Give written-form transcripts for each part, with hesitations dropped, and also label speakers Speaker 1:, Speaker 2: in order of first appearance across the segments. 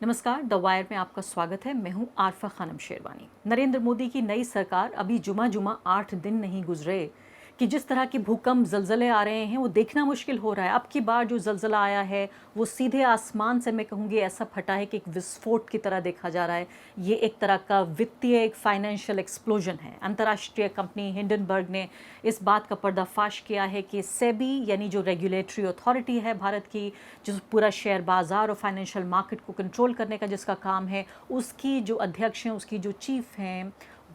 Speaker 1: नमस्कार, the wire में आपका स्वागत है। मैं हूं आरफा खानम शेरवानी। नरेंद्र मोदी की नई सरकार अभी जुमा 8 दिन नहीं गुजरे कि जिस तरह के भूकंप जलजले आ रहे हैं वो देखना मुश्किल हो रहा है। अब की बार जो जलजला आया है वो सीधे आसमान से, मैं कहूँगी, ऐसा फटा है कि एक विस्फोट की तरह देखा जा रहा है। ये एक तरह का वित्तीय, एक फाइनेंशियल एक्सप्लोजन है। अंतर्राष्ट्रीय कंपनी हिंडनबर्ग ने इस बात का पर्दाफाश किया है कि सेबी यानी जो रेगुलेटरी अथॉरिटी है भारत की, जो पूरा शेयर बाजार और फाइनेंशियल मार्केट को कंट्रोल करने का जिसका काम है, उसकी जो अध्यक्ष हैं, उसकी जो चीफ हैं,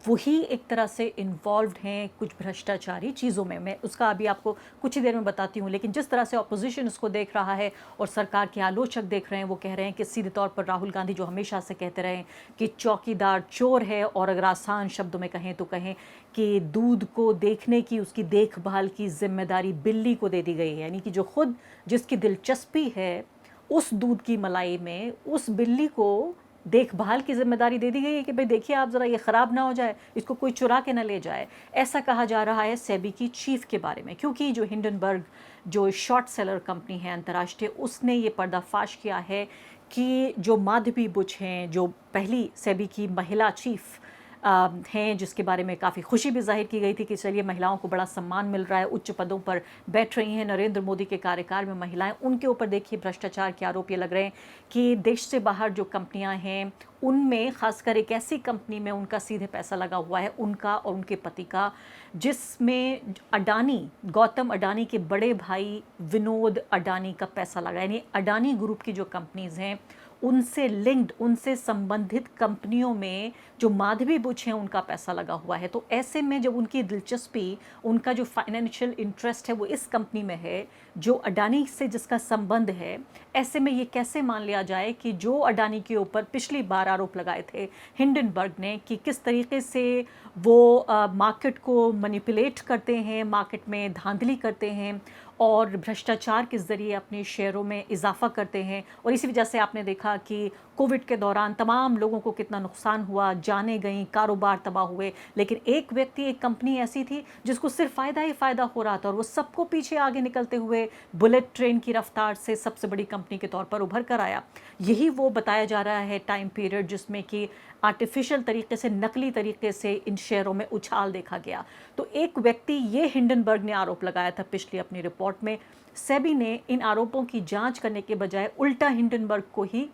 Speaker 1: वही एक तरह से इन्वॉल्व्ड हैं कुछ भ्रष्टाचारी चीज़ों में। मैं उसका अभी आपको कुछ ही देर में बताती हूँ। लेकिन जिस तरह से ऑपोजिशन इसको देख रहा है और सरकार के आलोचक देख रहे हैं, वो कह रहे हैं कि सीधे तौर पर राहुल गांधी जो हमेशा से कहते रहे कि चौकीदार चोर है, और अगर आसान शब्दों में कहें तो कहें कि दूध को देखने की, उसकी देखभाल की जिम्मेदारी बिल्ली को दे दी गई है। यानी कि जो खुद जिसकी दिलचस्पी है उस दूध की मलाई में, उस बिल्ली को देखभाल की जिम्मेदारी दे दी गई है कि भाई देखिए आप ज़रा ये ख़राब ना हो जाए, इसको कोई चुरा के ना ले जाए। ऐसा कहा जा रहा है सेबी की चीफ के बारे में, क्योंकि जो हिंडनबर्ग जो शॉर्ट सेलर कंपनी है अंतर्राष्ट्रीय, उसने ये पर्दाफाश किया है कि जो माधवी बुच हैं, जो पहली सेबी की महिला चीफ हैं, जिसके बारे में काफ़ी खुशी भी जाहिर की गई थी कि चलिए महिलाओं को बड़ा सम्मान मिल रहा है, उच्च पदों पर बैठ रही हैं नरेंद्र मोदी के कार्यकाल में महिलाएं, उनके ऊपर देखिए भ्रष्टाचार के आरोप ये लग रहे हैं कि देश से बाहर जो कंपनियां हैं उनमें, खासकर एक ऐसी कंपनी में उनका सीधे पैसा लगा हुआ है, उनका और उनके पति का, जिसमें अडानी, गौतम अडानी के बड़े भाई विनोद अडानी का पैसा लगा। यानी अडानी ग्रुप की जो कंपनीज हैं उनसे लिंक्ड, उनसे संबंधित कंपनियों में जो माधवी बुच हैं उनका पैसा लगा हुआ है। तो ऐसे में जब उनकी दिलचस्पी, उनका जो फाइनेंशियल इंटरेस्ट है वो इस कंपनी में है जो अडानी से जिसका संबंध है, ऐसे में ये कैसे मान लिया जाए कि जो अडानी के ऊपर पिछली बार आरोप लगाए थे हिंडनबर्ग ने कि किस तरीके से वो मार्केट को मैनिपुलेट करते हैं, मार्केट में धांधली करते हैं और भ्रष्टाचार के ज़रिए अपने शेयरों में इजाफा करते हैं, और इसी वजह से आपने देखा कि कोविड के दौरान तमाम लोगों को कितना नुकसान हुआ, जाने गई, कारोबार तबाह हुए। लेकिन एक व्यक्ति, एक कंपनी ऐसी थी जिसको सिर्फ फ़ायदा ही फ़ायदा हो रहा था, और वो सबको पीछे आगे निकलते हुए बुलेट ट्रेन की रफ्तार से सबसे बड़ी कंपनी के तौर पर उभर कर आया। यही वो बताया जा रहा है टाइम पीरियड जिसमें कि आर्टिफिशियल तरीके से, नकली तरीके से इन शेयरों में उछाल देखा गया। तो एक व्यक्ति, ये हिंडनबर्ग ने आरोप लगाया था पिछली अपनी रिपोर्ट में। सेबी ने इन आरोपों की जांच करने के बजाय उल्टा हिंडनबर्ग को ही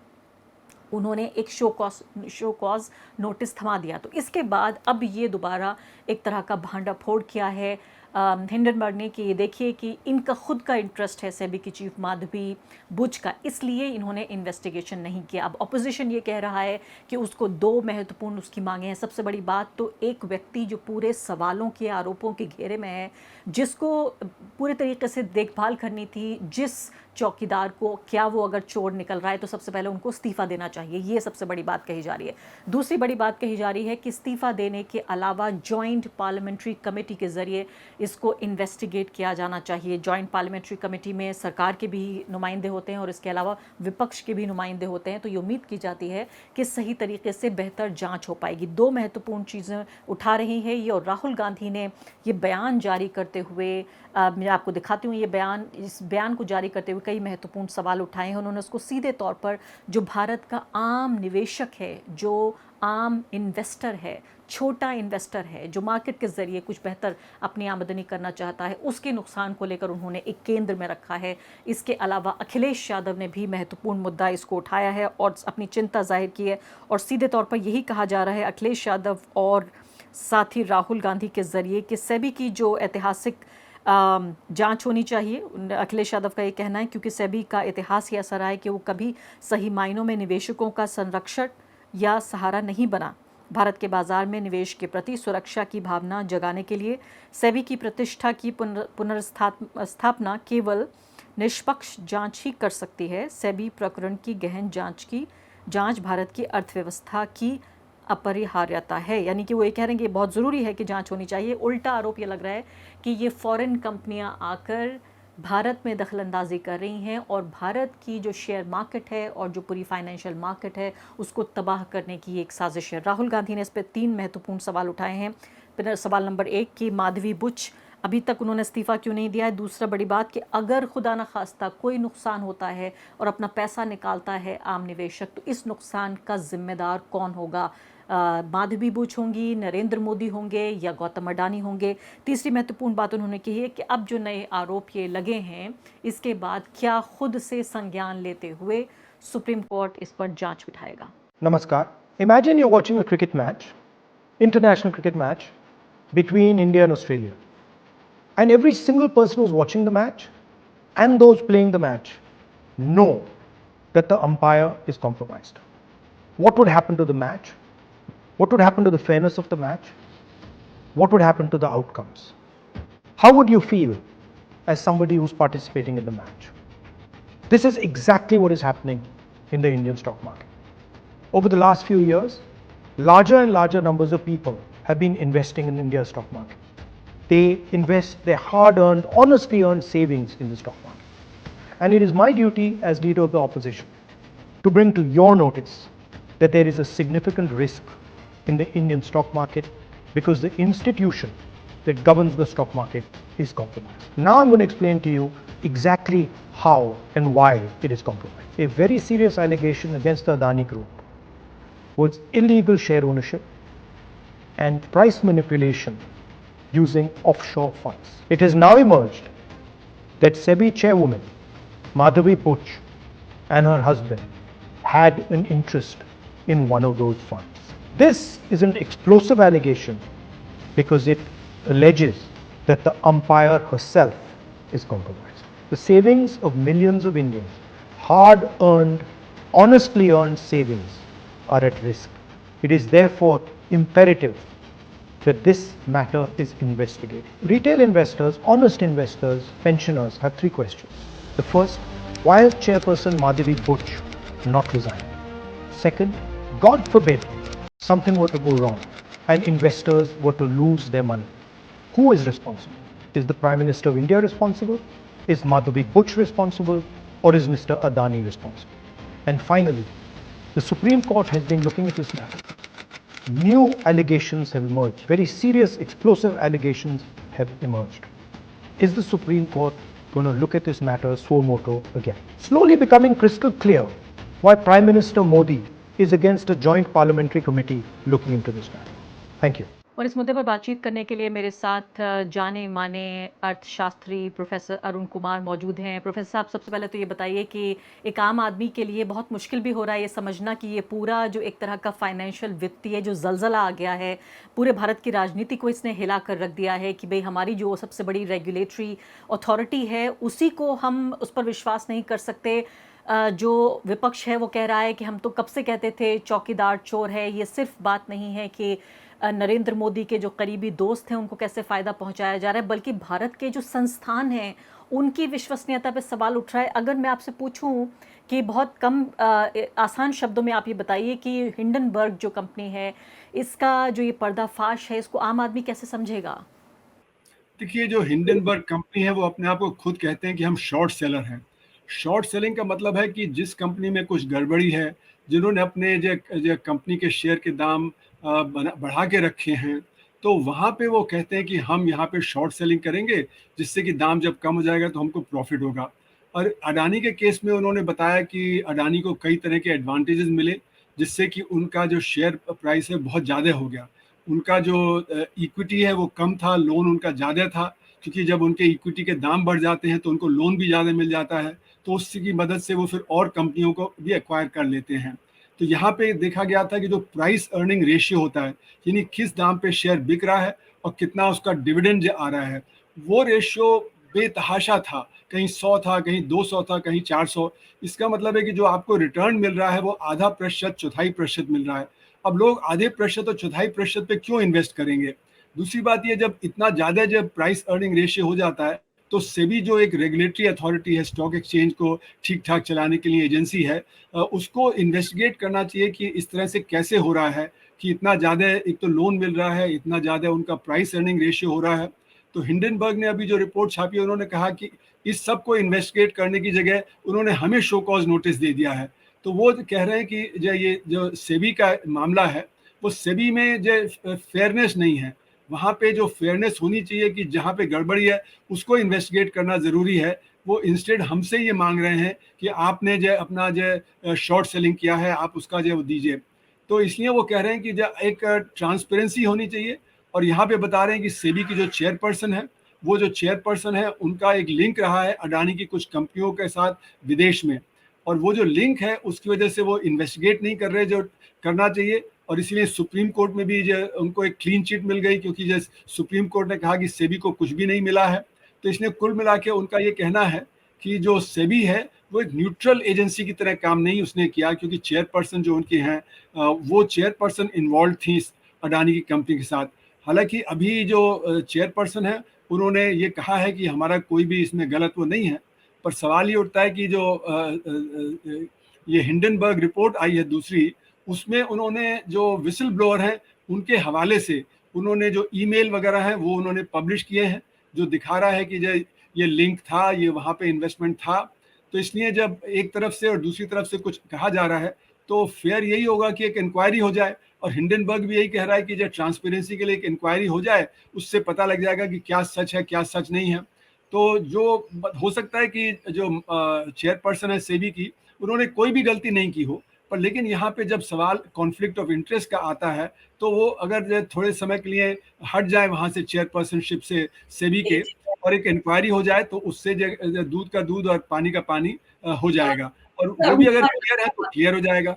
Speaker 1: उन्होंने एक शो कॉज नोटिस थमा दिया। तो इसके बाद अब ये दोबारा एक तरह का भांडाफोड़ किया है हिंडनबर्ग ने कि ये देखिए कि इनका खुद का इंटरेस्ट है सेबी की चीफ माधवी बुच का, इसलिए इन्होंने इन्वेस्टिगेशन नहीं किया। अब अपोजिशन ये कह रहा है कि उसको दो महत्वपूर्ण उसकी मांगे हैं। सबसे बड़ी बात तो एक व्यक्ति जो पूरे सवालों के, आरोपों के घेरे में है, जिसको पूरे तरीके से देखभाल करनी थी, जिस चौकीदार को, क्या वो अगर चोर निकल रहा है तो सबसे पहले उनको इस्तीफ़ा देना चाहिए, ये सबसे बड़ी बात कही जा रही है। दूसरी बड़ी बात कही जा रही है कि इस्तीफ़ा देने के अलावा जॉइंट पार्लियामेंट्री कमेटी के ज़रिए इसको इन्वेस्टिगेट किया जाना चाहिए। जॉइंट पार्लियामेंट्री कमेटी में सरकार के भी नुमाइंदे होते हैं और इसके अलावा विपक्ष के भी नुमाइंदे होते हैं, तो ये उम्मीद की जाती है कि सही तरीके से बेहतर जाँच हो पाएगी। दो महत्वपूर्ण चीज़ें उठा रही है ये, और राहुल गांधी ने ये बयान जारी करते हुए, मैं आपको दिखाती हूँ ये बयान, इस बयान को जारी करते हुए कई महत्वपूर्ण सवाल उठाए हैं उन्होंने। उसको सीधे तौर पर जो भारत का आम निवेशक है, जो आम इन्वेस्टर है, छोटा इन्वेस्टर है, जो मार्केट के ज़रिए कुछ बेहतर अपनी आमदनी करना चाहता है, उसके नुकसान को लेकर उन्होंने एक केंद्र में रखा है। इसके अलावा अखिलेश यादव ने भी महत्वपूर्ण मुद्दा इसको उठाया है और अपनी चिंता जाहिर की है, और सीधे तौर पर यही कहा जा रहा है अखिलेश यादव और साथ ही राहुल गांधी के ज़रिए कि सेबी की जो ऐतिहासिक जांच होनी चाहिए। अखिलेश यादव का ये कहना है क्योंकि सेबी का इतिहास ही ऐसा रहा है कि वो कभी सही मायनों में निवेशकों का संरक्षक या सहारा नहीं बना। भारत के बाजार में निवेश के प्रति सुरक्षा की भावना जगाने के लिए सेबी की प्रतिष्ठा की पुनर्स्थापना केवल निष्पक्ष जांच ही कर सकती है। सेबी प्रकरण की गहन जांच भारत की अर्थव्यवस्था की अपरिहार्यता है। यानी कि वो ये कह रहे हैं कि बहुत ज़रूरी है कि जांच होनी चाहिए। उल्टा आरोप ये लग रहा है कि ये फॉरेन कंपनियां आकर भारत में दखलंदाजी कर रही हैं और भारत की जो शेयर मार्केट है और जो पूरी फाइनेंशियल मार्केट है उसको तबाह करने की एक साजिश है। राहुल गांधी ने इस पर 3 महत्वपूर्ण सवाल उठाए हैं। सवाल नंबर 1 कि माधवी बुच अभी तक उन्होंने इस्तीफ़ा क्यों नहीं दिया है? दूसरा बड़ी बात कि अगर खुदा न ख़ास्ता कोई नुकसान होता है और अपना पैसा निकालता है आम निवेशक, तो इस नुकसान का ज़िम्मेदार कौन होगा? माधवी बुच होंगी, नरेंद्र मोदी होंगे या गौतम अडानी होंगे? तीसरी महत्वपूर्ण बात उन्होंने कही है कि अब जो नए आरोप ये लगे हैं, इसके बाद क्या खुद से संज्ञान लेते हुए सुप्रीम कोर्ट इस पर जांच बिठाएगा?
Speaker 2: Namaskar. Imagine you're watching a cricket match, international cricket match between India and Australia. And every single person who's watching the match and those playing the match know that the umpire is compromised. What would happen to the match? What would happen to the fairness of the match? What would happen to the outcomes? How would you feel as somebody who's participating in the match? This is exactly what is happening in the Indian stock market. Over the last few years, larger and larger numbers of people have been investing in India's stock market. They invest their hard-earned, honestly earned savings in the stock market. And it is my duty as leader of the opposition to bring to your notice that there is a significant risk in the Indian stock market because the institution that governs the stock market is compromised. Now I'm going to explain to you exactly how and why it is compromised. A very serious allegation against the Adani Group was illegal share ownership and price manipulation using offshore funds. It has now emerged that SEBI chairwoman Madhavi Buch and her husband had an interest in one of those funds. This is an explosive allegation because it alleges that the umpire herself is compromised. The savings of millions of Indians, hard earned, honestly earned savings, are at risk. It is therefore imperative that this matter is investigated. Retail investors, honest investors, pensioners have three questions. The first, why has Chairperson Madhavi Buch not resigned? Second, God forbid something were to go wrong and investors were to lose their money. Who is responsible? Is the Prime Minister of India responsible? Is Madhavi Buch responsible? Or is Mr. Adani responsible? And finally, the Supreme Court has been looking at this matter. New allegations have emerged, very serious, explosive allegations have emerged. Is the Supreme Court going to look at this matter suo motu again? Slowly becoming crystal clear why Prime Minister Modi is against a joint parliamentary committee looking into this matter. Thank you.
Speaker 1: और इस मुद्दे पर बातचीत करने के लिए मेरे साथ जाने माने अर्थशास्त्री प्रोफेसर अरुण कुमार मौजूद हैं। प्रोफेसर साहब, सबसे पहले तो ये बताइए कि एक आम आदमी के लिए बहुत मुश्किल भी हो रहा है ये समझना कि ये पूरा जो एक तरह का फाइनेंशियल वित्तीय जो जलजला आ गया है, पूरे भारत की राजनीति को इसने हिला कर रख दिया है कि भाई हमारी जो सबसे बड़ी रेगुलेटरी अथॉरिटी है उसी को हम उस पर विश्वास नहीं कर सकते। जो विपक्ष है वो कह रहा है कि हम तो कब से कहते थे चौकीदार चोर है। ये सिर्फ बात नहीं है कि नरेंद्र मोदी के जो करीबी दोस्त हैं उनको कैसे फ़ायदा पहुंचाया जा रहा है, बल्कि भारत के जो संस्थान हैं उनकी विश्वसनीयता पे सवाल उठ रहा है। अगर मैं आपसे पूछूं कि बहुत कम आसान शब्दों में आप ये बताइए कि हिंडनबर्ग जो कंपनी है इसका जो ये पर्दाफाश है इसको आम आदमी कैसे समझेगा?
Speaker 3: देखिए, जो हिंडनबर्ग कंपनी है वो अपने आप को खुद कहते हैं कि हम शॉर्ट सेलर हैं। शॉर्ट सेलिंग का मतलब है कि जिस कंपनी में कुछ गड़बड़ी है, जिन्होंने अपने जो कंपनी के शेयर के दाम बढ़ा के रखे हैं, तो वहाँ पे वो कहते हैं कि हम यहाँ पे शॉर्ट सेलिंग करेंगे, जिससे कि दाम जब कम हो जाएगा तो हमको प्रॉफिट होगा। और अडानी के केस में उन्होंने बताया कि अडानी को कई तरह के एडवांटेजेस मिले, जिससे कि उनका जो शेयर प्राइस है बहुत ज़्यादा हो गया। उनका जो इक्विटी है वो कम था, लोन उनका ज़्यादा था, क्योंकि जब उनके इक्विटी के दाम बढ़ जाते हैं तो उनको लोन भी ज़्यादा मिल जाता है, तो उसकी मदद से वो फिर और कंपनियों को भी एक्वायर कर लेते हैं। तो यहाँ पे देखा गया था कि जो प्राइस अर्निंग रेशियो होता है, यानी किस दाम पे शेयर बिक रहा है और कितना उसका डिविडेंड आ रहा है, वो रेशियो बेतहाशा था। कहीं 100 था, कहीं 200 था, कहीं 400। इसका मतलब है कि जो आपको रिटर्न मिल रहा है वो आधा प्रतिशत, चौथाई प्रतिशत मिल रहा है। अब लोग आधे प्रतिशत और चौथाई प्रतिशत पे क्यों इन्वेस्ट करेंगे? दूसरी बात ये, जब इतना ज़्यादा जब प्राइस अर्निंग रेशियो हो जाता है तो सेबी जो एक रेगुलेटरी अथॉरिटी है, स्टॉक एक्सचेंज को ठीक ठाक चलाने के लिए एजेंसी है, उसको इन्वेस्टिगेट करना चाहिए कि इस तरह से कैसे हो रहा है कि इतना ज़्यादा एक तो लोन मिल रहा है, इतना ज़्यादा उनका प्राइस अर्निंग रेशियो हो रहा है। तो हिंडनबर्ग ने अभी जो रिपोर्ट छापी है, उन्होंने कहा कि इस सब को इन्वेस्टिगेट करने की जगह उन्होंने हमें शो कॉज नोटिस दे दिया है। तो वो कह रहे हैं कि जो ये जो सेबी का मामला है, वो सेबी में जो फेयरनेस नहीं है, वहाँ पे जो फेयरनेस होनी चाहिए कि जहाँ पे गड़बड़ी है उसको इन्वेस्टिगेट करना ज़रूरी है, वो इंस्टेड हमसे ये मांग रहे हैं कि आपने जो अपना जो शॉर्ट सेलिंग किया है आप उसका जो दीजिए। तो इसलिए वो कह रहे हैं कि जो एक ट्रांसपेरेंसी होनी चाहिए। और यहाँ पे बता रहे हैं कि सेबी की जो चेयरपर्सन है, वो जो चेयरपर्सन है उनका एक लिंक रहा है अडानी की कुछ कंपनियों के साथ विदेश में, और वो जो लिंक है उसकी वजह से वो इन्वेस्टिगेट नहीं कर रहे जो करना चाहिए। और इसीलिए सुप्रीम कोर्ट में भी जो उनको एक क्लीन चिट मिल गई, क्योंकि जो सुप्रीम कोर्ट ने कहा कि सेबी को कुछ भी नहीं मिला है। तो इसलिए कुल मिला के उनका ये कहना है कि जो सेबी है वो एक न्यूट्रल एजेंसी की तरह काम नहीं उसने किया, क्योंकि चेयरपर्सन जो उनकी हैं वो चेयरपर्सन इन्वॉल्व थी इस अडानी की कंपनी के साथ। हालांकि अभी जो चेयरपर्सन है उन्होंने ये कहा है कि हमारा कोई भी इसमें गलत वो नहीं है, पर सवाल ये उठता है कि जो ये हिंडनबर्ग रिपोर्ट आई है दूसरी, उसमें उन्होंने जो विसल ब्लोअर हैं उनके हवाले से उन्होंने जो ईमेल वगैरह हैं वो उन्होंने पब्लिश किए हैं, जो दिखा रहा है कि जो ये लिंक था, ये वहाँ पे इन्वेस्टमेंट था। तो इसलिए जब एक तरफ से और दूसरी तरफ से कुछ कहा जा रहा है तो फेयर यही होगा कि एक इंक्वायरी हो जाए, और हिंडनबर्ग भी यही कह रहा है कि जब ट्रांसपेरेंसी के लिए एक इंक्वायरी हो जाए उससे पता लग जाएगा कि क्या सच है क्या सच नहीं है। तो जो हो सकता है कि जो चेयरपर्सन है सेबी की, उन्होंने कोई भी गलती नहीं की हो, पर लेकिन यहाँ पे जब सवाल कॉन्फ्लिक्ट ऑफ इंटरेस्ट का आता है तो वो अगर थोड़े समय के लिए हट जाए वहाँ से चेयरपर्सनशिप से सेबी के, और एक इंक्वायरी हो जाए तो उससे दूध का दूध और पानी का पानी हो जाएगा, और वो भी अगर क्लियर है तो क्लियर हो जाएगा।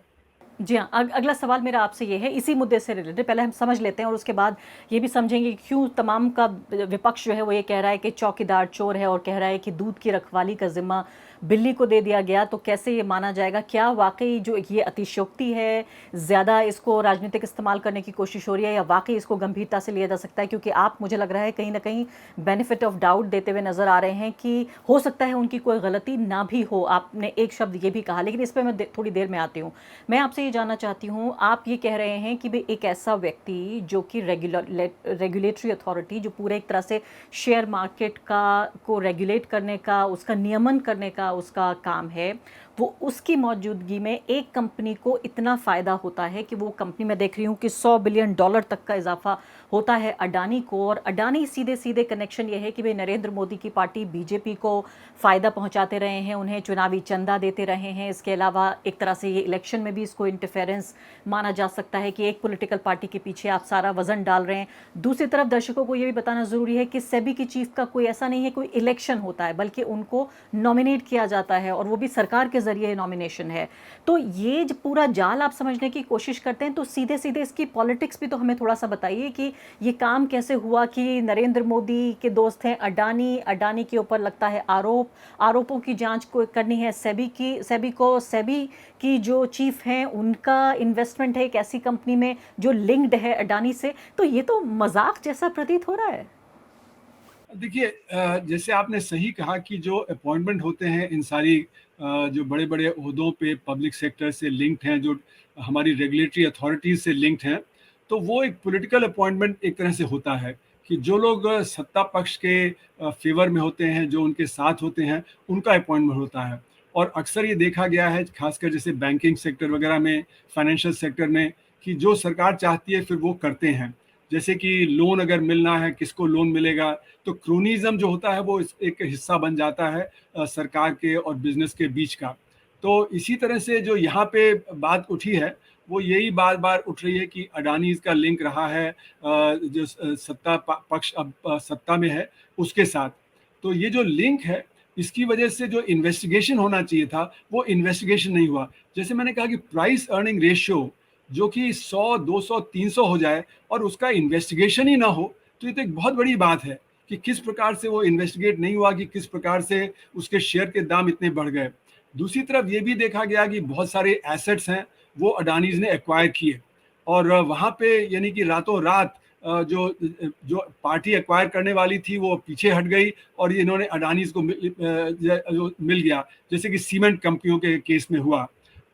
Speaker 1: जी हाँ, अगला सवाल मेरा आपसे ये है, इसी मुद्दे से रिलेटेड। पहले हम समझ लेते हैं और उसके बाद ये भी समझेंगे कि क्यों तमाम का विपक्ष जो है वो ये कह रहा है कि चौकीदार चोर है, और कह रहा है कि दूध की रखवाली का जिम्मा बिल्ली को दे दिया गया। तो कैसे ये माना जाएगा? क्या वाकई जो ये अतिशयोक्ति है, ज़्यादा इसको राजनीतिक इस्तेमाल करने की कोशिश हो रही है, या वाकई इसको गंभीरता से लिया जा सकता है? क्योंकि आप, मुझे लग रहा है, कहीं ना कहीं बेनिफिट ऑफ डाउट देते हुए नजर आ रहे हैं कि हो सकता है उनकी कोई गलती ना भी हो। आपने एक शब्द ये भी कहा, लेकिन इस पर मैं थोड़ी देर में आती हूँ। मैं आपसे ये जानना चाहती हूँ, आप ये कह रहे हैं कि भाई एक ऐसा व्यक्ति जो कि रेगुलेटरी अथॉरिटी, जो पूरे एक तरह से शेयर मार्केट का को रेगुलेट करने का, उसका नियमन करने का उसका काम है, वो उसकी मौजूदगी में एक कंपनी को इतना फ़ायदा होता है कि वो कंपनी, मैं देख रही हूँ कि $100 बिलियन तक का इजाफा होता है अडानी को। और अडानी सीधे सीधे कनेक्शन ये है कि भाई नरेंद्र मोदी की पार्टी बीजेपी को फ़ायदा पहुंचाते रहे हैं, उन्हें चुनावी चंदा देते रहे हैं। इसके अलावा एक तरह से ये इलेक्शन में भी इसको इंटरफेरेंस माना जा सकता है कि एक पॉलिटिकल पार्टी के पीछे आप सारा वजन डाल रहे हैं। दूसरी तरफ दर्शकों को ये भी बताना ज़रूरी है कि सेबी की चीफ का कोई ऐसा नहीं है कोई इलेक्शन होता है, बल्कि उनको नॉमिनेट किया जाता है, और वो भी सरकार के जरिए नॉमिनेशन है। तो ये जो पूरा जाल आप समझने की कोशिश करते हैं, तो सीधे सीधे इसकी पॉलिटिक्स भी तो हमें थोड़ा सा बताइए कि ये काम कैसे हुआ कि नरेंद्र मोदी के दोस्त हैं अडानी, अडानी के ऊपर लगता है आरोपों की जांच को करनी है सेबी की जो चीफ हैं उनका इन्वेस्टमेंट है एक ऐसी कंपनी में जो लिंक्ड है अडानी से। तो ये तो मजाक जैसा प्रतीत हो रहा है।
Speaker 3: देखिए, जैसे आपने सही कहा कि जो अपॉइंटमेंट होते हैं इन सारी जो बड़े बड़े ओहदों पे पब्लिक सेक्टर से लिंक्ड हैं, जो हमारी रेगुलेटरी अथॉरिटीज से लिंक्ड हैं, तो वो एक पॉलिटिकल अपॉइंटमेंट एक तरह से होता है कि जो लोग सत्ता पक्ष के फेवर में होते हैं, जो उनके साथ होते हैं, उनका अपॉइंटमेंट होता है। और अक्सर ये देखा गया है, खासकर जैसे बैंकिंग सेक्टर वगैरह में, फाइनेंशियल सेक्टर में, कि जो सरकार चाहती है फिर वो करते हैं। जैसे कि लोन अगर मिलना है, किसको लोन मिलेगा, तो क्रोनिज्म जो होता है वो एक हिस्सा बन जाता है सरकार के और बिजनेस के बीच का। तो इसी तरह से जो यहाँ पे बात उठी है वो यही बार बार उठ रही है कि अडानी का लिंक रहा है जो सत्ता पक्ष अब सत्ता में है उसके साथ। तो ये जो लिंक है, इसकी वजह से जो इन्वेस्टिगेशन होना चाहिए था वो इन्वेस्टिगेशन नहीं हुआ। जैसे मैंने कहा कि प्राइस अर्निंग रेशियो जो कि 100, 200, 300 हो जाए और उसका इन्वेस्टिगेशन ही ना हो, तो ये तो एक बहुत बड़ी बात है कि किस प्रकार से वो इन्वेस्टिगेट नहीं हुआ, कि किस प्रकार से उसके शेयर के दाम इतने बढ़ गए। दूसरी तरफ ये भी देखा गया कि बहुत सारे एसेट्स हैं वो अडानीज ने एक्वायर किए, और वहाँ पे यानी कि रातों रात जो जो पार्टी एक्वायर करने वाली थी वो पीछे हट गई, और इन्होंने अडानीज को मिल गया, जैसे कि सीमेंट कंपनियों के केस में हुआ।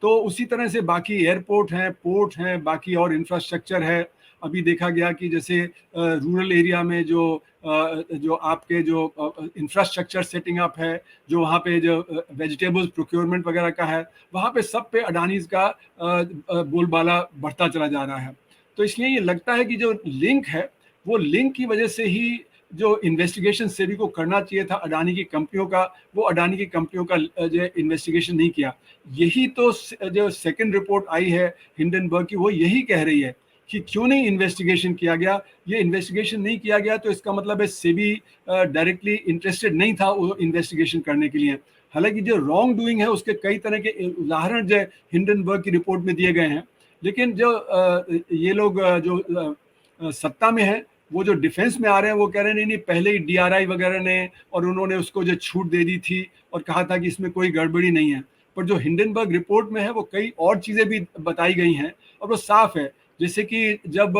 Speaker 3: तो उसी तरह से बाकी एयरपोर्ट हैं, पोर्ट हैं, बाकी और इंफ्रास्ट्रक्चर है। अभी देखा गया कि जैसे रूरल एरिया में जो आपके जो इंफ्रास्ट्रक्चर सेटिंग अप है, जो वहाँ पे जो वेजिटेबल्स प्रोक्योरमेंट वगैरह का है, वहाँ पे सब पे अडानीज का बोलबाला बढ़ता चला जा रहा है। तो इसलिए ये लगता है कि जो लिंक है वो लिंक की वजह से ही जो इन्वेस्टिगेशन सेबी को करना चाहिए था अडानी की कंपनियों का, वो अडानी की कंपनियों का जो इन्वेस्टिगेशन नहीं किया। यही तो जो सेकंड रिपोर्ट आई है हिंडनबर्ग की, वो यही कह रही है कि क्यों नहीं इन्वेस्टिगेशन किया गया। ये इन्वेस्टिगेशन नहीं किया गया तो इसका मतलब है सेबी डायरेक्टली इंटरेस्टेड नहीं था वो इन्वेस्टिगेशन करने के लिए। हालांकि जो रॉन्ग डूइंग है उसके कई तरह के उदाहरण जो हिंडनबर्ग की रिपोर्ट में दिए गए हैं, लेकिन जो ये लोग जो सत्ता में है, वो जो डिफेंस में आ रहे हैं वो कह रहे हैं नहीं नहीं, पहले ही डीआरआई वगैरह ने और उन्होंने उसको जो छूट दे दी थी और कहा था कि इसमें कोई गड़बड़ी नहीं है। पर जो हिंडनबर्ग रिपोर्ट में है वो कई और चीज़ें भी बताई गई हैं और वो साफ है। जैसे कि जब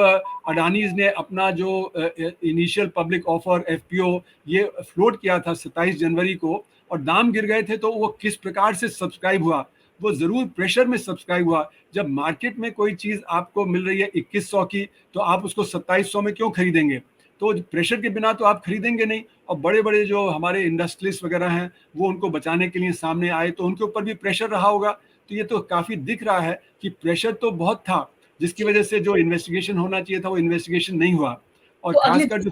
Speaker 3: अडानीज ने अपना जो इनिशियल पब्लिक ऑफर एफपीओ ये फ्लोट किया था 27 जनवरी को और दाम गिर गए थे, तो वो किस प्रकार से सब्सक्राइब हुआ, वो ज़रूर प्रेशर में सब्सक्राइब हुआ। जब मार्केट में कोई चीज़ आपको मिल रही है 2100 की, तो आप उसको 2700 में क्यों खरीदेंगे? तो प्रेशर के बिना तो आप खरीदेंगे नहीं। और बड़े बड़े जो हमारे इंडस्ट्रियलिस्ट वगैरह हैं वो उनको बचाने के लिए सामने आए, तो उनके ऊपर भी प्रेशर रहा होगा। तो ये तो काफ़ी दिख रहा है कि प्रेशर तो बहुत था, जिसकी वजह से जो इन्वेस्टिगेशन होना चाहिए था वो इन्वेस्टिगेशन नहीं हुआ। और
Speaker 1: तो अगले
Speaker 3: खासकर जो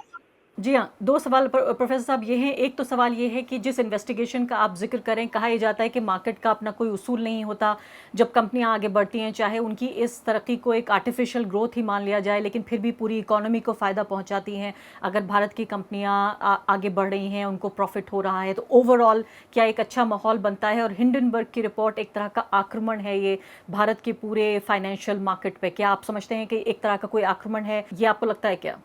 Speaker 1: जी हाँ, 2 सवाल प्रोफ़ेसर साहब ये हैं। एक तो सवाल ये है कि जिस इन्वेस्टिगेशन का आप ज़िक्र करें, कहा ये जाता है कि मार्केट का अपना कोई उसूल नहीं होता। जब कंपनियाँ आगे बढ़ती हैं, चाहे उनकी इस तरक्की को एक आर्टिफ़िशियल ग्रोथ ही मान लिया जाए, लेकिन फिर भी पूरी इकोनॉमी को फ़ायदा पहुँचाती हैं। अगर भारत की कंपनियाँ आगे बढ़ रही हैं, उनको प्रॉफ़िट हो रहा है, तो ओवरऑल क्या एक अच्छा माहौल बनता है? और हिंडनबर्ग की रिपोर्ट एक तरह का आक्रमण है ये भारत के पूरे फ़ाइनेंशियल मार्केट पे। क्या आप समझते हैं कि एक तरह का कोई आक्रमण है? ये आपको लगता है क्या?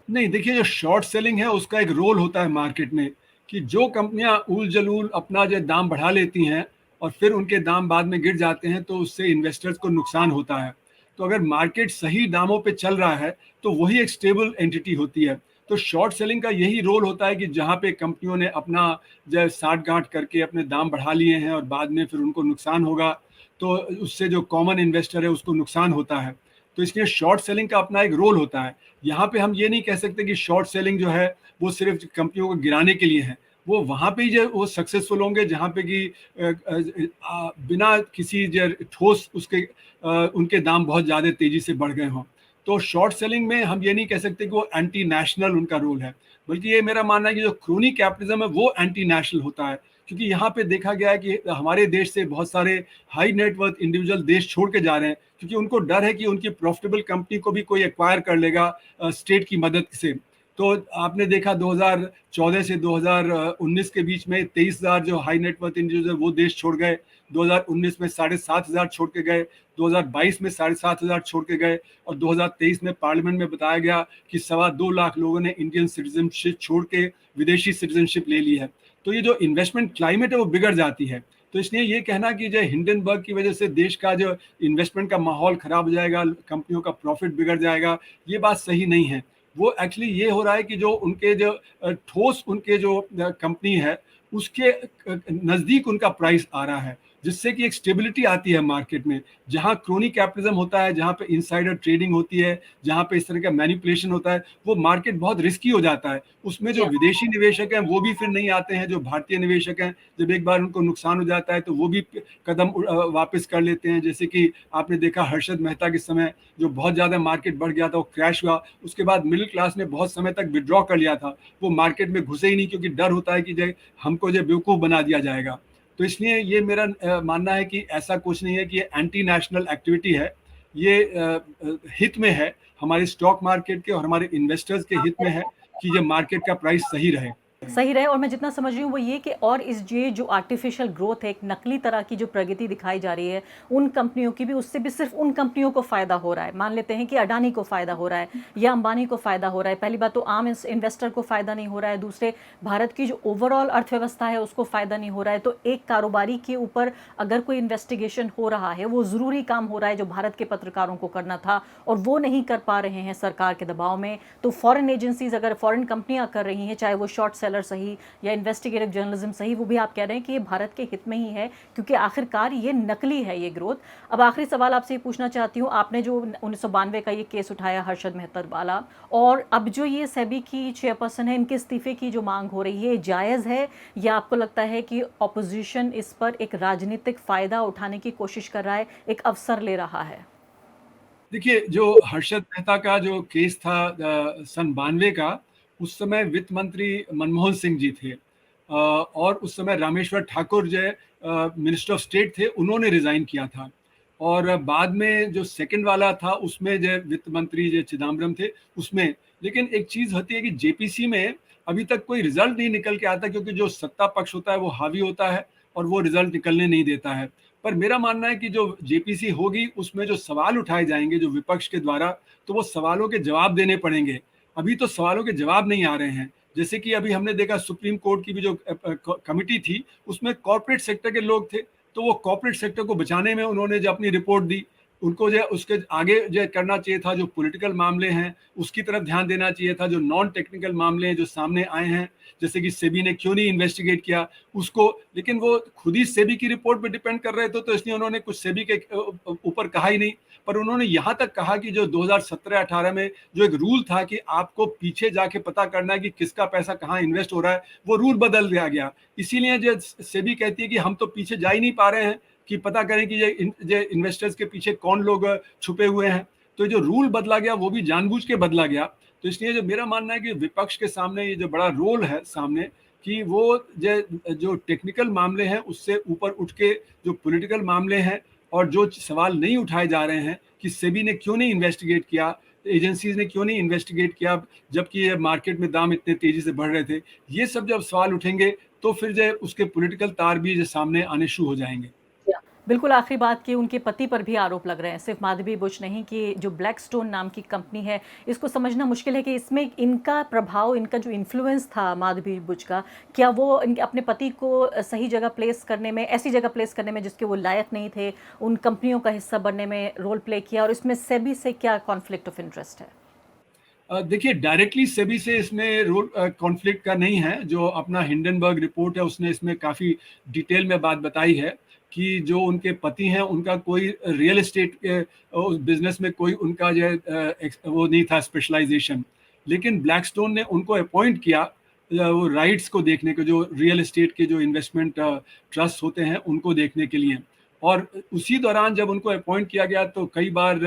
Speaker 3: नहीं, देखिए जो शॉर्ट सेलिंग है उसका एक रोल होता है मार्केट में कि जो कंपनियां उल जलूल अपना जो दाम बढ़ा लेती हैं और फिर उनके दाम बाद में गिर जाते हैं, तो उससे इन्वेस्टर्स को नुकसान होता है। तो अगर मार्केट सही दामों पे चल रहा है तो वही एक स्टेबल एंटिटी होती है। तो शॉर्ट सेलिंग का यही रोल होता है कि जहाँ पे कंपनियों ने अपना जो साठ गांठ करके अपने दाम बढ़ा लिए हैं और बाद में फिर उनको नुकसान होगा, तो उससे जो कॉमन इन्वेस्टर है उसको नुकसान होता है। तो इसलिए शॉर्ट सेलिंग का अपना एक रोल होता है। यहाँ पे हम ये नहीं कह सकते कि शॉर्ट सेलिंग जो है वो सिर्फ कंपनियों को गिराने के लिए है। वो वहाँ पे ही जो वो सक्सेसफुल होंगे जहाँ पे कि बिना किसी जो ठोस उसके उनके दाम बहुत ज़्यादा तेज़ी से बढ़ गए हों। तो शॉर्ट सेलिंग में हम ये नहीं कह सकते कि वो एंटी नेशनल उनका रोल है, बल्कि ये मेरा मानना है कि जो क्रोनी कैपिटलिज्म है वो एंटी नेशनल होता है। क्योंकि यहाँ पे देखा गया है कि हमारे देश से बहुत सारे हाई नेटवर्थ इंडिविजुअल देश छोड़ के जा रहे हैं, क्योंकि उनको डर है कि उनकी प्रॉफिटेबल कंपनी को भी कोई एक्वायर कर लेगा स्टेट की मदद से। तो आपने देखा 2014 से 2019 के बीच में 23,000 जो हाई नेटवर्थ इंडिविजुअल वो देश छोड़ गए, 2019 में 7,500 छोड़ के गए, 2022 में 7,500 छोड़ के गए और 2023 में पार्लियामेंट में बताया गया कि 2.25 लाख लोगों ने इंडियन सिटीजनशिप छोड़ के विदेशी सिटीजनशिप ले ली है। तो ये जो इन्वेस्टमेंट क्लाइमेट है वो बिगड़ जाती है। तो इसलिए ये कहना कि जो हिंडनबर्ग की वजह से देश का जो इन्वेस्टमेंट का माहौल खराब हो जाएगा, कंपनियों का प्रॉफिट बिगड़ जाएगा, ये बात सही नहीं है। वो एक्चुअली ये हो रहा है कि जो उनके जो ठोस उनके जो कंपनी है उसके नज़दीक उनका प्राइस आ रहा है, जिससे कि एक स्टेबिलिटी आती है मार्केट में। जहाँ क्रोनी कैपिटलिज्म होता है, जहाँ पे इनसाइडर ट्रेडिंग होती है, जहाँ पे इस तरह का मैनिपुलेशन होता है, वो मार्केट बहुत रिस्की हो जाता है। उसमें
Speaker 1: जी
Speaker 3: जो
Speaker 1: हाँ।
Speaker 3: विदेशी निवेशक हैं वो भी फिर नहीं आते हैं, जो भारतीय निवेशक हैं जब एक बार उनको नुकसान हो जाता है तो वो भी कदम वापस कर लेते हैं। जैसे कि आपने देखा हर्षद मेहता के समय जो बहुत ज़्यादा मार्केट बढ़ गया था, वो क्रैश हुआ, उसके बाद मिडिल क्लास ने बहुत समय तक विड्रॉ कर लिया था, वो मार्केट में घुसे ही नहीं, क्योंकि डर होता है कि जो हमको जो बेवकूफ़ बना दिया जाएगा। तो इसलिए ये मेरा मानना है कि ऐसा कुछ नहीं है कि ये एंटी नेशनल एक्टिविटी है। ये हित में है, हमारे स्टॉक मार्केट के और हमारे इन्वेस्टर्स के हित में है कि ये मार्केट का प्राइस सही रहे।
Speaker 1: सही रहे। और मैं जितना समझ रही हूँ वो ये कि और इस ये जो आर्टिफिशियल ग्रोथ है, एक नकली तरह की जो प्रगति दिखाई जा रही है उन कंपनियों की भी, उससे भी सिर्फ उन कंपनियों को फ़ायदा हो रहा है। मान लेते हैं कि अडानी को फ़ायदा हो रहा है या अंबानी को फ़ायदा हो रहा है। पहली बात तो आम इन्वेस्टर को फ़ायदा नहीं हो रहा है, दूसरे भारत की जो ओवरऑल अर्थव्यवस्था है उसको फ़ायदा नहीं हो रहा है। तो एक कारोबारी के ऊपर अगर कोई इन्वेस्टिगेशन हो रहा है, वो ज़रूरी काम हो रहा है जो भारत के पत्रकारों को करना था और वो नहीं कर पा रहे हैं सरकार के दबाव में, तो फॉरेन एजेंसीज, अगर फॉरेन कंपनियां कर रही हैं, चाहे वो शॉर्ट सेलर सही या इन्वेस्टिगेटिव जर्नलिज्म सही, वो भी आप कह रहे हैं कि ये भारत के हित में ही है, क्योंकि आखिरकार ये नकली है ये ग्रोथ। अब आखिरी सवाल आपसे ये पूछना चाहती हूँ, आपने जो 1992 का ये केस उठाया हर्षद मेहता वाला, और अब जो ये सेबी की चेयरपर्सन है, इनके इस्तीफे की जो मांग हो रही है, जायज़ है या आपको लगता है कि ऑपोजिशन इस पर एक राजनीतिक फ़ायदा उठाने की कोशिश कर रहा है, एक अवसर ले रहा है?
Speaker 3: देखिए, जो हर्षद मेहता का जो केस था सन 92 का, उस समय वित्त मंत्री मनमोहन सिंह जी थे, और उस समय रामेश्वर ठाकुर जो मिनिस्टर ऑफ स्टेट थे, उन्होंने रिज़ाइन किया था। और बाद में जो सेकंड वाला था, उसमें जो वित्त मंत्री जो चिदम्बरम थे, उसमें। लेकिन एक चीज़ होती है कि जेपीसी में अभी तक कोई रिजल्ट नहीं निकल के आता, क्योंकि जो सत्ता पक्ष होता है वो हावी होता है और वो रिजल्ट निकलने नहीं देता है। पर मेरा मानना है कि जो जेपीसी होगी, उसमें जो सवाल उठाए जाएंगे जो विपक्ष के द्वारा, तो वो सवालों के जवाब देने पड़ेंगे। अभी तो सवालों के जवाब नहीं आ रहे हैं। जैसे कि अभी हमने देखा सुप्रीम कोर्ट की भी जो कमिटी थी, उसमें कॉर्पोरेट सेक्टर के लोग थे, तो वो कॉर्पोरेट सेक्टर को बचाने में उन्होंने जो अपनी रिपोर्ट दी, उनको जो उसके आगे जो करना चाहिए था, जो पॉलिटिकल मामले हैं उसकी तरफ ध्यान देना चाहिए था। जो नॉन टेक्निकल मामले हैं जो सामने आए हैं, जैसे कि सेबी ने क्यों नहीं इन्वेस्टिगेट किया उसको, लेकिन वो खुद ही सेबी की रिपोर्ट पे डिपेंड कर रहे थे, तो इसलिए उन्होंने कुछ सेबी के ऊपर कहा ही नहीं। पर उन्होंने यहाँ तक कहा कि जो 2017-18 में जो एक रूल था कि आपको पीछे जाके पता करना है कि किसका पैसा कहाँ इन्वेस्ट हो रहा है, वो रूल बदल दिया गया। इसीलिए जो सेबी कहती है कि हम तो पीछे जा ही नहीं पा रहे हैं कि पता करें कि ये इन्वेस्टर्स के पीछे कौन लोग छुपे हुए हैं। तो जो रूल बदला गया वो भी जानबूझ के बदला गया। तो इसलिए जो मेरा मानना है कि विपक्ष के सामने ये जो बड़ा रोल है सामने, कि वो जो टेक्निकल मामले हैं उससे ऊपर उठ के जो पॉलिटिकल मामले हैं और जो सवाल नहीं उठाए जा रहे हैं कि सेबी ने क्यों नहीं इन्वेस्टिगेट किया, एजेंसीज ने क्यों नहीं इन्वेस्टिगेट किया, जबकि ये मार्केट में दाम इतने तेजी से बढ़ रहे थे, ये सब जब सवाल उठेंगे तो फिर जो उसके पॉलिटिकल तार भी जो सामने आने शुरू हो जाएंगे।
Speaker 1: बिल्कुल आखिरी बात कि उनके पति पर भी आरोप लग रहे हैं, सिर्फ माधवी बुच नहीं, कि जो ब्लैकस्टोन नाम की कंपनी है, इसको समझना मुश्किल है कि इसमें इनका प्रभाव, इनका जो इन्फ्लुएंस था माधवी बुच का, क्या वो अपने पति को सही जगह प्लेस करने में, ऐसी जगह प्लेस करने में जिसके वो लायक नहीं थे, उन कंपनियों का हिस्सा बनने में रोल प्ले किया, और इसमें सेबी से क्या कॉन्फ्लिक्ट ऑफ इंटरेस्ट है?
Speaker 3: देखिए, डायरेक्टली सेबी से इसमें रोल कॉन्फ्लिक्ट का नहीं है। जो अपना हिंडनबर्ग रिपोर्ट है उसने इसमें काफ़ी डिटेल में बात बताई है कि जो उनके पति हैं उनका कोई रियल एस्टेट के उस बिजनेस में कोई उनका जो है वो नहीं था स्पेशलाइजेशन। लेकिन ब्लैकस्टोन ने उनको अपॉइंट किया वो राइट्स को देखने के, जो रियल एस्टेट के जो इन्वेस्टमेंट ट्रस्ट होते हैं उनको देखने के लिए। और उसी दौरान जब उनको अपॉइंट किया गया तो कई बार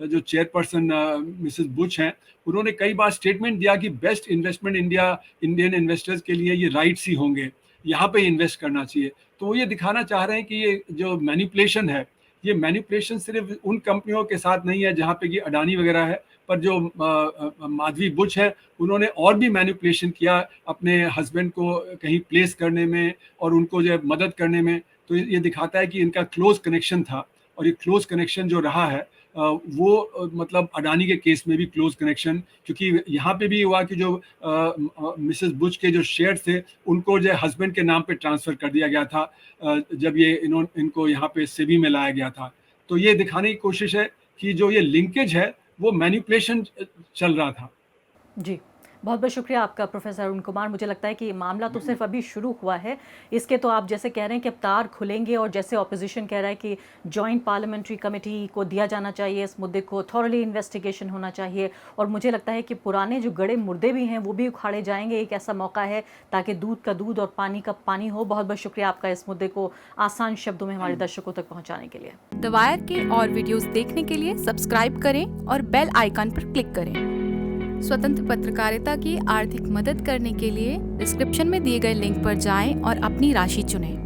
Speaker 3: जो चेयरपर्सन मिसेस बुच हैं, उन्होंने कई बार स्टेटमेंट दिया कि बेस्ट इन्वेस्टमेंट इंडियन इन्वेस्टर्स के लिए ये राइट्स ही होंगे, यहाँ पे इन्वेस्ट करना चाहिए। तो वो ये दिखाना चाह रहे हैं कि ये जो मैनिपुलेशन है, ये मैनिपुलेशन सिर्फ उन कंपनियों के साथ नहीं है जहाँ पे कि अडानी वगैरह है, पर जो माधवी बुच है उन्होंने और भी मैनिपुलेशन किया अपने हस्बैंड को कहीं प्लेस करने में और उनको जो मदद करने में। तो ये दिखाता है कि इनका क्लोज कनेक्शन था, और ये क्लोज कनेक्शन जो रहा है वो मतलब अडानी के केस में भी क्लोज कनेक्शन, क्योंकि यहाँ पे भी हुआ कि जो मिसेस बुच के जो शेयर थे उनको जो हस्बैंड के नाम पे ट्रांसफ़र कर दिया गया था जब ये इनको यहाँ पे सेबी में लाया गया था। तो ये दिखाने की कोशिश है कि जो ये लिंकेज है वो मैनिपुलेशन चल रहा था।
Speaker 1: जी, बहुत बहुत शुक्रिया आपका प्रोफेसर अरुण कुमार। मुझे लगता है कि मामला तो सिर्फ अभी शुरू हुआ है, इसके तो आप जैसे कह रहे हैं कि अब तार खुलेंगे, और जैसे ऑपोजिशन कह रहा है कि जॉइंट पार्लियामेंट्री कमेटी को दिया जाना चाहिए इस मुद्दे को, थॉरली इन्वेस्टिगेशन होना चाहिए, और मुझे लगता है कि पुराने जो गड़े मुर्दे भी हैं वो भी उखाड़े जाएंगे। एक ऐसा मौका है ताकि दूध का दूध और पानी का पानी हो। बहुत बहुत शुक्रिया आपका इस मुद्दे को आसान शब्दों में हमारे दर्शकों तक पहुँचाने के लिए।
Speaker 4: द वायर के और वीडियोस देखने के लिए सब्सक्राइब करें और बेल आइकन पर क्लिक करें। स्वतंत्र पत्रकारिता की आर्थिक मदद करने के लिए डिस्क्रिप्शन में दिए गए लिंक पर जाएं और अपनी राशि चुनें।